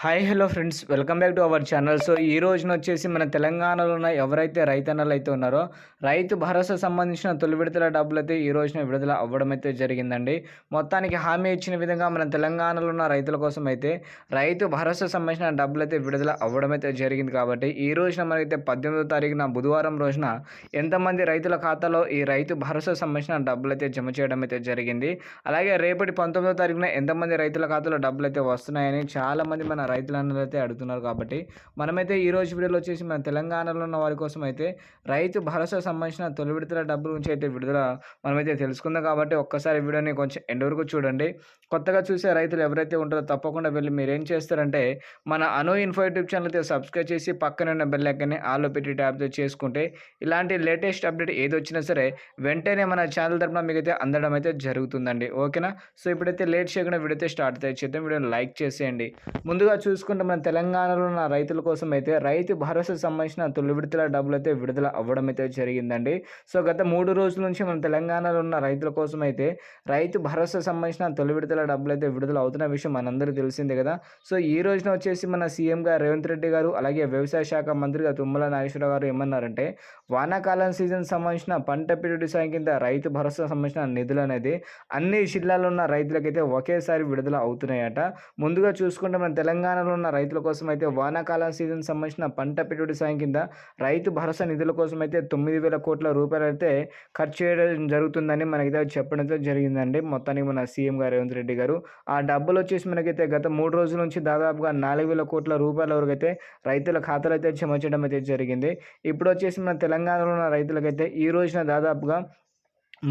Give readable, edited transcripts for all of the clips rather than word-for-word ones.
Hi hello friends welcome back to our channel. So ఈ రోజున వచ్చేసి మన తెలంగాణలో ఉన్న ఎవరైతే రైతన్నలు అయితే ఉన్నారో రైతు భరోసా సంబంధించిన తొలి విడతల డబ్బులైతే ఈ రోజున విడుదల అవ్వడం అయితే జరిగిందండి. మొత్తానికి హామీ ఇచ్చిన విధంగా మన తెలంగాణలో ఉన్న రైతుల కోసం అయితే రైతు భరోసా సంబంధించిన డబ్బులైతే విడుదల అవ్వడం అయితే జరిగింది. కాబట్టి ఈ రోజున మనకైతే 18వ తారీఖున బుధవారం రోజున ఎంతమంది రైతుల ఖాతాలో ఈ రైతు భరోసా సంబంధించిన డబ్బులైతే జమ చేయడం అయితే జరిగింది. అలాగే రేపటి 19వ తారీఖున ఎంతమంది రైతుల ఖాతాలో డబ్బులైతే వస్తున్నాయని చాలామంది మన రైతులందరూ అయితే అడుగుతున్నారు. కాబట్టి మనమైతే ఈ రోజు వీడియోలో వచ్చేసి మన తెలంగాణలో ఉన్న వారి కోసం అయితే రైతు భరోసా సంబంధించిన తొలి విడతల డబ్బుల గురించి అయితే విడుదల మనమైతే తెలుసుకుందాం. కాబట్టి ఒక్కసారి వీడియోని కొంచెం ఎండ్ వరకు చూడండి. కొత్తగా చూసే రైతులు ఎవరైతే ఉంటారో తప్పకుండా వెళ్ళి మీరేం చేస్తారంటే మన అను ఇన్ఫో యూట్యూబ్ ఛానల్ అయితే సబ్స్క్రైబ్ చేసి పక్కన ఉన్న బెల్ ఐకాన్ని ఆల్లో పెట్టి ట్యాప్ చేసుకుంటే ఇలాంటి లేటెస్ట్ అప్డేట్ ఏది వచ్చినా సరే వెంటనే మన ఛానల్ తరపున మీకైతే అందడం అయితే జరుగుతుందండి. ఓకేనా? సో ఇప్పుడైతే లేట్ చేయకుండా వీడియో అయితే స్టార్ట్ చేద్దాం. వీడియోని లైక్ చేసేయండి. ముందుగా చూసుకుంటే మన తెలంగాణలో ఉన్న రైతుల కోసం అయితే రైతు భరోసా సంబంధించిన తొలి విడతల డబ్బులు అయితే విడుదల అవ్వడం అయితే జరిగిందండి. సో గత 3 రోజుల నుంచి మన తెలంగాణలో ఉన్న రైతుల కోసం అయితే రైతు భరోసా సంబంధించిన తొలి విడతల డబ్బులు అయితే విడుదల అవుతున్న విషయం మనందరికీ తెలిసిందే కదా. సో ఈ రోజున వచ్చేసి మన సీఎం గారు రేవంత్ రెడ్డి గారు అలాగే వ్యవసాయ శాఖ మంత్రిగా తుమ్మల నాగేశ్వరరావు గారు ఏమన్నారంటే వానాకాలం సీజన్ సంబంధించిన పంట పెట్టుబడి సాయం కింద రైతు భరోసా సంబంధించిన నిధులు అనేది అన్ని జిల్లాల్లో ఉన్న రైతులకైతే ఒకేసారి విడుదల అవుతున్నాయట. ముందుగా చూసుకుంటే మన తెలంగాణలో ఉన్న రైతుల కోసం అయితే వానాకాలం సీజన్ సంబంధించిన పంట పెట్టుబడి సాయం కింద రైతు భరోసా నిధుల కోసం అయితే 9,000 కోట్ల రూపాయలు అయితే ఖర్చు చేయడం జరుగుతుందని మనకైతే చెప్పడం అయితే జరిగిందండి. మొత్తానికి మన సీఎం గారు రేవంత్ రెడ్డి గారు ఆ డబ్బులు వచ్చేసి మనకైతే గత 3 రోజుల నుంచి దాదాపుగా 4,000 కోట్ల రూపాయల వరకు అయితే రైతుల ఖాతాలు అయితే జమ చేయడం అయితే జరిగింది. ఇప్పుడు వచ్చేసి మన తెలంగాణలో ఉన్న రైతులకైతే ఈ రోజున దాదాపుగా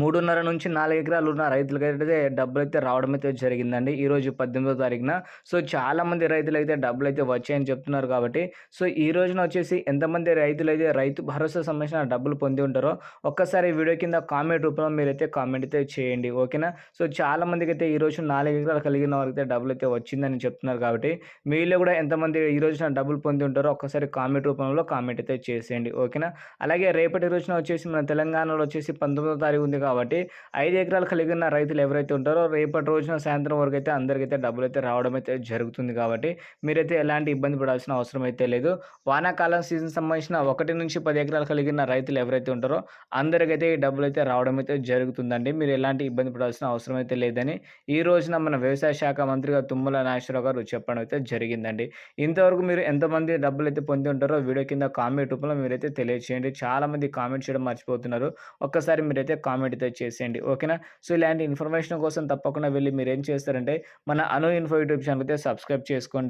3.5 నుంచి 4 ఎకరాలు ఉన్న రైతులకైతే డబ్బులైతే రావడం అయితే జరిగిందండి ఈరోజు 18వ తారీఖున. సో చాలామంది రైతులైతే డబ్బులైతే వచ్చాయని చెప్తున్నారు. కాబట్టి సో ఈ రోజున వచ్చేసి ఎంతమంది రైతులైతే రైతు భరోసా సంబంధించిన డబ్బులు పొంది ఉంటారో ఒక్కసారి వీడియో కింద కామెంట్ రూపంలో మీరైతే కామెంట్ అయితే చేయండి. ఓకేనా? సో చాలామందికి అయితే ఈరోజు 4 ఎకరాలు కలిగిన వారికైతే డబ్బులు అయితే వచ్చిందని చెప్తున్నారు. కాబట్టి మీలో కూడా ఎంతమంది ఈ రోజున డబ్బులు పొంది ఉంటారో ఒక్కసారి కామెంట్ రూపంలో కామెంట్ అయితే చేసేయండి. ఓకేనా? అలాగే రేపటి రోజున వచ్చేసి మన తెలంగాణలో వచ్చేసి 19వ తారీఖు ఉంది. కాబట్టి 5 ఎకరాలు కలిగిన రైతులు ఎవరైతే ఉంటారో రేపటి రోజున సాయంత్రం వరకు అయితే అందరికైతే డబ్బులు అయితే రావడం అయితే జరుగుతుంది. కాబట్టి మీరైతే ఎలాంటి ఇబ్బంది పడాల్సిన అవసరం అయితే లేదు. వానాకాలం సీజన్ సంబంధించిన 1 నుంచి 10 ఎకరాలు కలిగిన రైతులు ఎవరైతే ఉంటారో అందరికైతే ఈ డబ్బులు అయితే రావడం అయితే జరుగుతుందండి. మీరు ఎలాంటి ఇబ్బంది పడాల్సిన అవసరం అయితే లేదని ఈ రోజున మన వ్యవసాయ శాఖ మంత్రిగా తుమ్మల నాగేశ్వరరావు గారు చెప్పడం అయితే జరిగిందండి. ఇంతవరకు మీరు ఎంతమంది డబ్బులు అయితే పొంది ఉంటారో వీడియో కింద కామెంట్ రూపంలో మీరైతే తెలియజేయండి. చాలామంది కామెంట్ చేయడం మర్చిపోతున్నారు. ఒక్కసారి మీరైతే కామెంట్ అయితే చేసేయండి. ఓకేనా? సో ఇలాంటి ఇన్ఫర్మేషన్ కోసం తప్పకుండా వెళ్ళి మీరేం చేస్తారంటే మన అను ఇన్ఫో యూట్యూబ్ ఛానల్ అయితే సబ్స్క్రైబ్ చేసుకోండి.